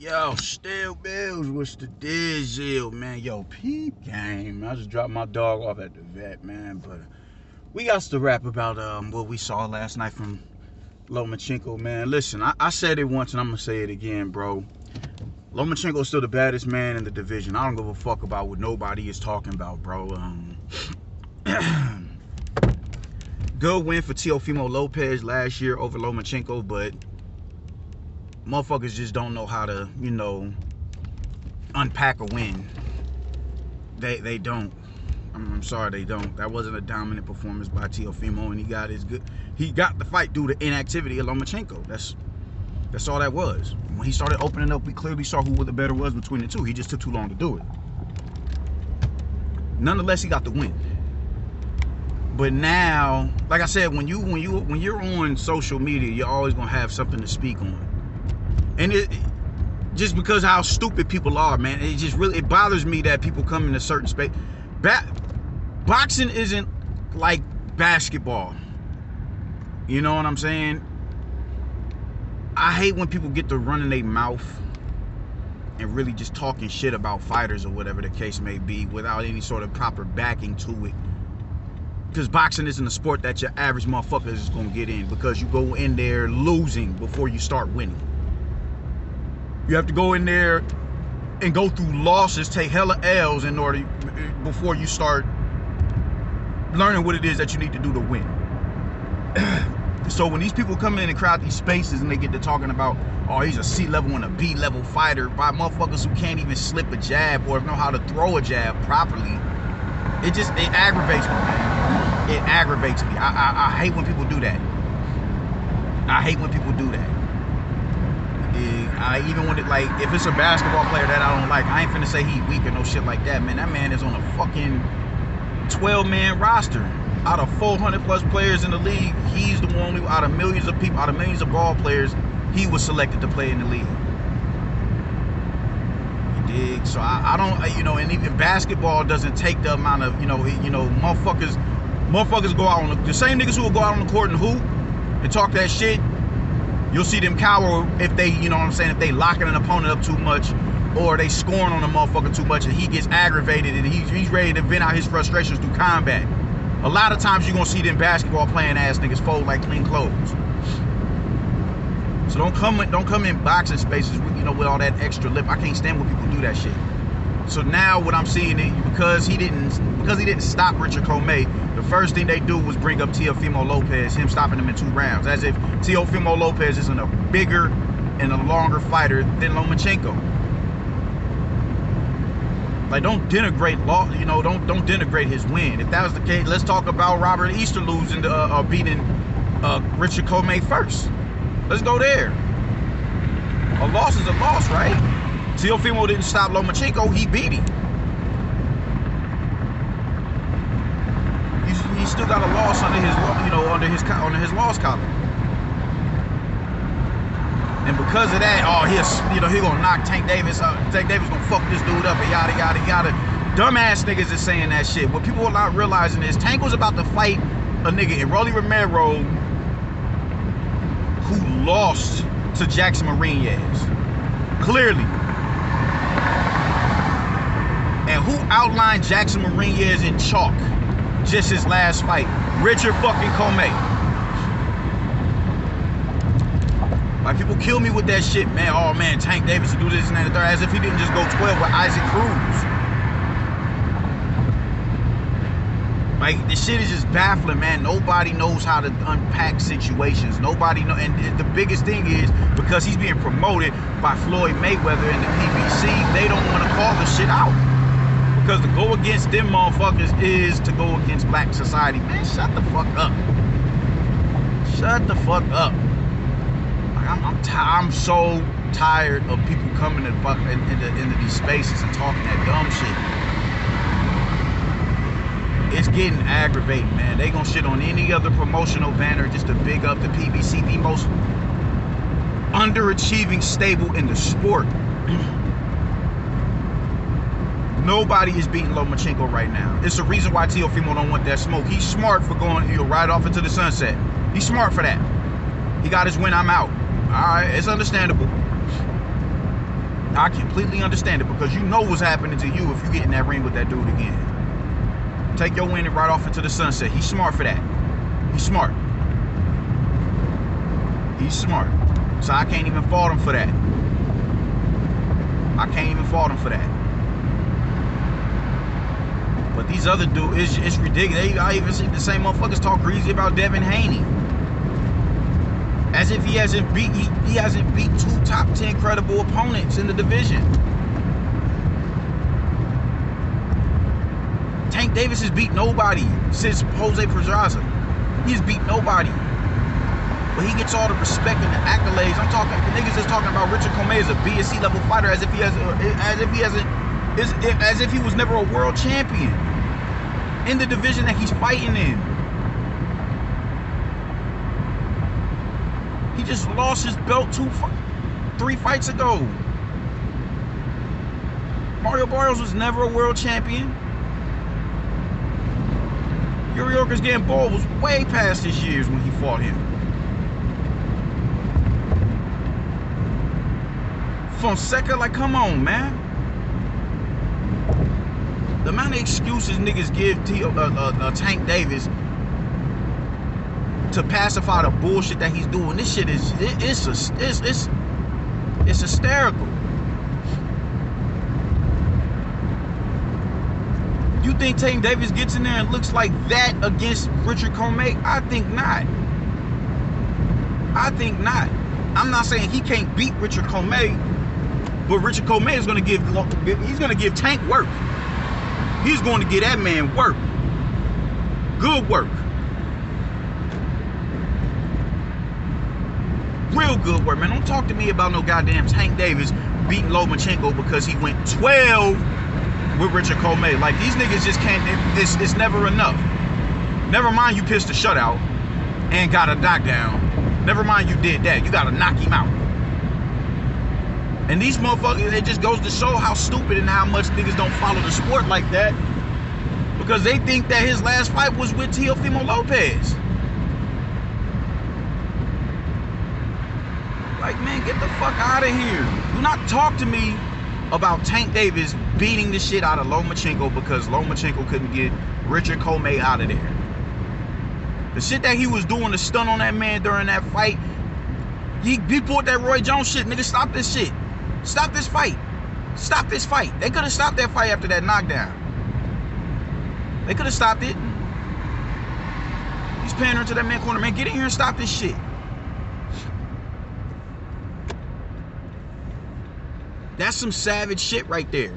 Yo, still Bills, what's the deal, man? Yo, peep game. I just dropped my dog off at the vet, man. But we got to rap about what we saw last night from Lomachenko, man. Listen, I said it once and I'm gonna say it again, bro. Lomachenko's still the baddest man in the division. I don't give a fuck about what nobody is talking about, bro. Good win for Teofimo Lopez last year over Lomachenko, but motherfuckers just don't know how to, unpack a win. They don't. I'm sorry, they don't. That wasn't a dominant performance by Teofimo, and he got the fight due to inactivity of Lomachenko. That's all that was. When he started opening up, we clearly saw who the better was between the two. He just took too long to do it. Nonetheless, he got the win. But now, like I said, when you're on social media, you're always gonna have something to speak on. And it just because how stupid people are, man, it bothers me that people come in a certain space. Boxing isn't like basketball. You know what I'm saying? I hate when people get to running their mouth and really just talking shit about fighters or whatever the case may be without any sort of proper backing to it. Because boxing isn't a sport that your average motherfucker is going to get in, because you go in there losing before you start winning. You have to go in there and go through losses, take hella L's before you start learning what it is that you need to do to win. So when these people come in and crowd these spaces and they get to talking about, oh, he's a C-level and a B-level fighter by motherfuckers who can't even slip a jab or know how to throw a jab properly, it aggravates me, man. It aggravates me. I hate when people do that. I hate when people do that. I even want it, like, if it's a basketball player that I don't like, I ain't finna say he weak or no shit like that, man. That man is on a fucking 12-man roster. Out of 400 plus players in the league, he's the one who, out of millions of people, out of millions of ball players, he was selected to play in the league. You dig? So I don't, and even basketball doesn't take the amount of, motherfuckers go out on the same niggas who will go out on the court and hoop and talk that shit. You'll see them cower if they, if they locking an opponent up too much, or they scoring on a motherfucker too much and he gets aggravated and he's ready to vent out his frustrations through combat. A lot of times you're gonna see them basketball playing ass niggas fold like clean clothes. So don't come in boxing spaces with, with all that extra lip. I can't stand when people do that shit. So now what I'm seeing is because he didn't stop Richard Comey, the first thing they do was bring up Teofimo Lopez, him stopping him in 2 rounds, as if Teofimo Lopez isn't a bigger and a longer fighter than Lomachenko. Like, don't denigrate don't denigrate his win. If that was the case, let's talk about Robert Easter losing to beating Richard Comey first. Let's go there. A loss is a loss, right? Teofimo didn't stop Lomachenko, he beat him. He still got a loss under his loss column. And because of that, he gonna knock Tank Davis up. Tank Davis gonna fuck this dude up and yada yada yada. Dumbass niggas is saying that shit. What people are not realizing is Tank was about to fight a nigga in Rolly Romero who lost to Jackson Marinez. Clearly. And who outlined Jackson Marinez in chalk? Just his last fight. Richard fucking Comey. Like, people kill me with that shit, man. Oh man, Tank Davis will do this and that and the third, as if he didn't just go 12 with Isaac Cruz. Like, this shit is just baffling, man. Nobody knows how to unpack situations. Nobody know, and the biggest thing is because he's being promoted by Floyd Mayweather and the PBC, they don't want to call the shit out. Because to go against them motherfuckers is to go against black society. Man, shut the fuck up. Shut the fuck up. I'm so tired of people coming into these spaces and talking that dumb shit. It's getting aggravating, man. They gonna shit on any other promotional banner just to big up the PBC, the most underachieving stable in the sport. Nobody is beating Lomachenko right now. It's the reason why Teofimo don't want that smoke. He's smart for going, right off into the sunset. He's smart for that. He got his win, I'm out. All right, it's understandable. I completely understand it, because you know what's happening to you if you get in that ring with that dude again. Take your winning right off into the sunset. He's smart for that. He's smart. He's smart. So I can't even fault him for that. I can't even fault him for that. But these other dudes, it's ridiculous. I even see the same motherfuckers talk greasy about Devin Haney. As if he hasn't beat he hasn't beat 2 top 10 credible opponents in the division. Tank Davis has beat nobody since Jose Pedraza. He's beat nobody. But he gets all the respect and the accolades. I'm talking, niggas is talking about Richard Comey as a BSC level fighter, as if he was never a world champion in the division that he's fighting in. He just lost his belt 3 fights ago. Mario Barrios was never a world champion. Yuriorkis Gamboa was way past his years when he fought him. Fonseca, like, come on, man. The amount of excuses niggas give Tank Davis to pacify the bullshit that he's doing, this shit is it's hysterical. You think Tank Davis gets in there and looks like that against Richard Comey? I think not. I think not. I'm not saying he can't beat Richard Comey, but Richard Comey is going to give, he's going to give Tank work. He's going to get that man work. Good work. Real good work, man. Don't talk to me about no goddamn Tank Davis beating Lomachenko because he went 12 with Richard Comey. Like, these niggas just can't, it's never enough. Never mind you pissed a shutout and got a knockdown. Never mind you did that. You got to knock him out. And these motherfuckers, it just goes to show how stupid and how much niggas don't follow the sport like that. Because they think that his last fight was with Teofimo Lopez. Like, man, get the fuck out of here. Do not talk to me about Tank Davis beating the shit out of Lomachenko because Lomachenko couldn't get Richard Comey out of there. The shit that he was doing to stun on that man during that fight, he pulled that Roy Jones shit. Nigga, stop this shit. Stop this fight. Stop this fight. They could have stopped that fight after that knockdown. They could have stopped it. He's pandering to that man corner. Man, get in here and stop this shit. That's some savage shit right there.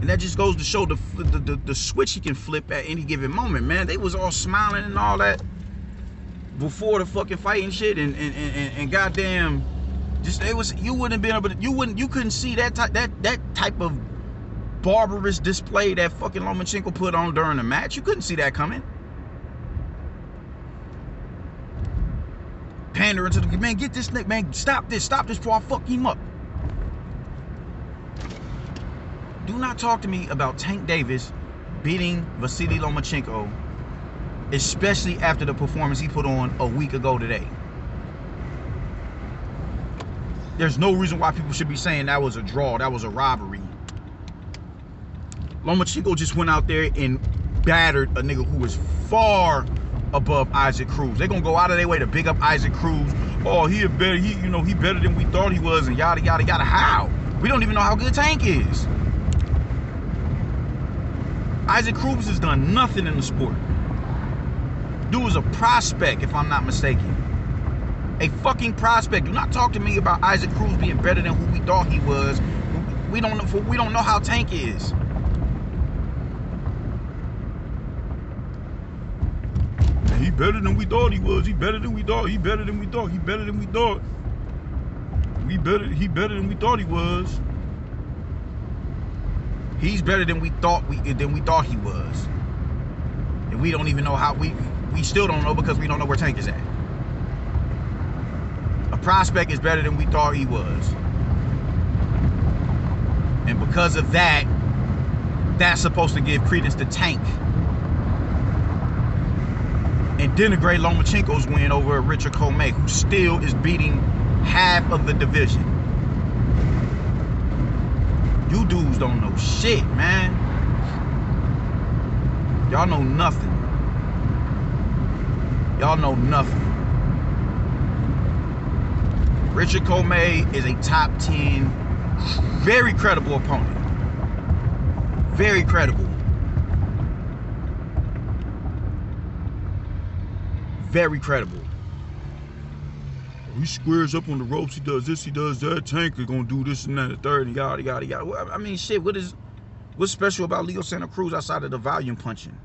And that just goes to show the switch he can flip at any given moment, man. They was all smiling and all that before the fucking fight and shit, and goddamn, just it was, you wouldn't have been able to, you couldn't see that type of barbarous display that fucking Lomachenko put on during the match. You couldn't see that coming. Pandering to the man, get this nigga, man, stop this before I fuck him up. Do not talk to me about Tank Davis beating Vasily Lomachenko, especially after the performance he put on a week ago today. There's no reason why people should be saying that was a draw, that was a robbery. Lomachenko just went out there and battered a nigga who was far above Isaac Cruz. They're gonna go out of their way to big up Isaac Cruz. Oh, he better than we thought he was, and yada yada yada. How? We don't even know how good Tank is. Isaac Cruz has done nothing in the sport. Dude was a prospect, if I'm not mistaken. A fucking prospect. Do not talk to me about Isaac Cruz being better than who we thought he was. We don't know how Tank is. He better than we thought he was. He better than we thought. He better than we thought. He better than we thought. He better than we thought he was. He's better than we thought he was. And we don't even know how, we still don't know because we don't know where Tank is at. A prospect is better than we thought he was. And because of that, that's supposed to give credence to Tank and denigrate Lomachenko's win over Richard Comey, who still is beating half of the division. You dudes don't know shit, man. Y'all know nothing. Y'all know nothing. Richard Comey is a top 10, very credible opponent. Very credible. Very credible. He squares up on the ropes, he does this, he does that. Tank is gonna do this and that, the third, and yada, yada, yada. Well, I mean, shit, what's special about Leo Santa Cruz outside of the volume punching?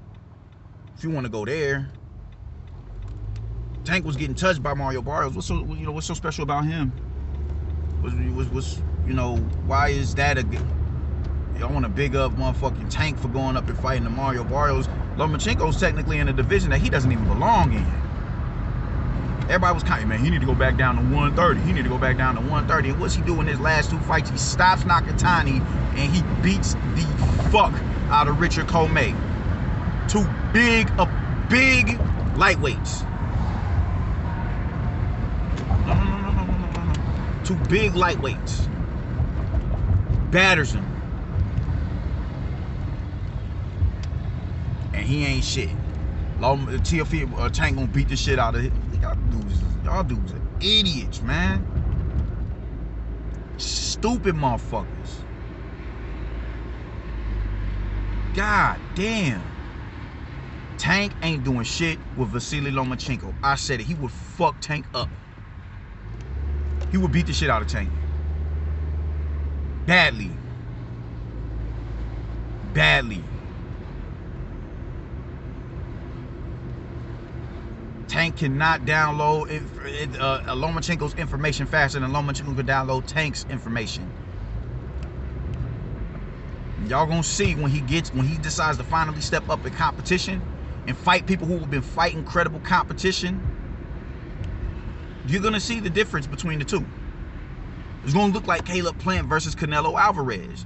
If you want to go there. Tank was getting touched by Mario Barrios. What's so special about him? What's why is that I want to big up motherfucking Tank for going up and fighting the Mario Barrios. Lomachenko's technically in a division that he doesn't even belong in. Everybody was kind of, man, he need to go back down to 130. He need to go back down to 130. And what's he doing in his last two fights? He stops Nakatani and he beats the fuck out of Richard Comey. Two big lightweights. No. Two big lightweights. Batters him. And he ain't shit. Teofimo Tank gonna beat the shit out of him. Y'all dudes are idiots, man. Stupid motherfuckers. God damn. Tank ain't doing shit with Vasily Lomachenko. I said it. He would fuck Tank up. He would beat the shit out of Tank. Badly. Badly. Tank cannot download Lomachenko's information faster than Lomachenko can download Tank's information. Y'all gonna see when he decides to finally step up in competition and fight people who have been fighting credible competition. You're gonna see the difference between the two. It's gonna look like Caleb Plant versus Canelo Alvarez.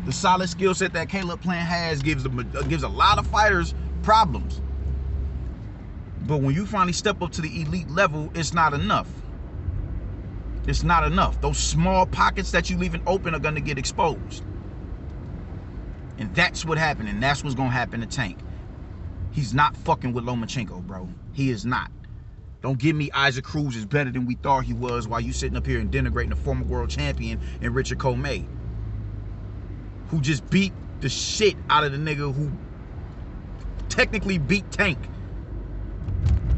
The solid skill set that Caleb Plant has gives a lot of fighters problems. But when you finally step up to the elite level, it's not enough. It's not enough. Those small pockets that you leaving open are gonna get exposed. And that's what happened, and that's what's gonna happen to Tank. He's not fucking with Lomachenko, bro. He is not. Don't give me Isaac Cruz is better than we thought he was while you sitting up here and denigrating the former world champion and Richard Comey, who just beat the shit out of the nigga who technically beat Tank.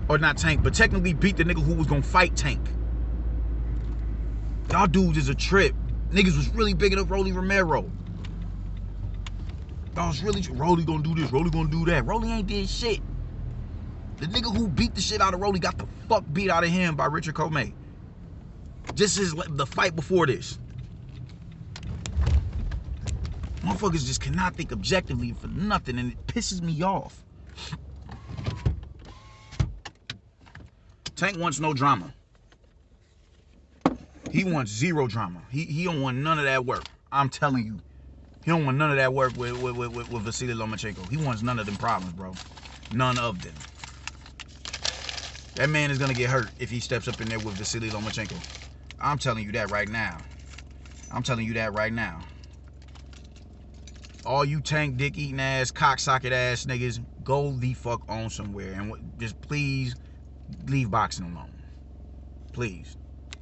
Or not Tank, but technically beat the nigga who was gonna fight Tank. Y'all dudes is a trip. Niggas was really bigging up Rolly Romero. Y'all was really, Rolly gonna do this, Rolly gonna do that. Rolly ain't did shit. The nigga who beat the shit out of Rolly got the fuck beat out of him by Richard Comey. This is the fight before this. Motherfuckers just cannot think objectively for nothing, and it pisses me off. Tank wants no drama. He wants zero drama. He don't want none of that work. I'm telling you. He don't want none of that work with Vasily Lomachenko. He wants none of them problems, bro. None of them. That man is going to get hurt if he steps up in there with Vasily Lomachenko. I'm telling you that right now. I'm telling you that right now. All you Tank dick eating ass, cocksocket ass niggas, go the fuck on somewhere. And just please leave boxing alone. Please.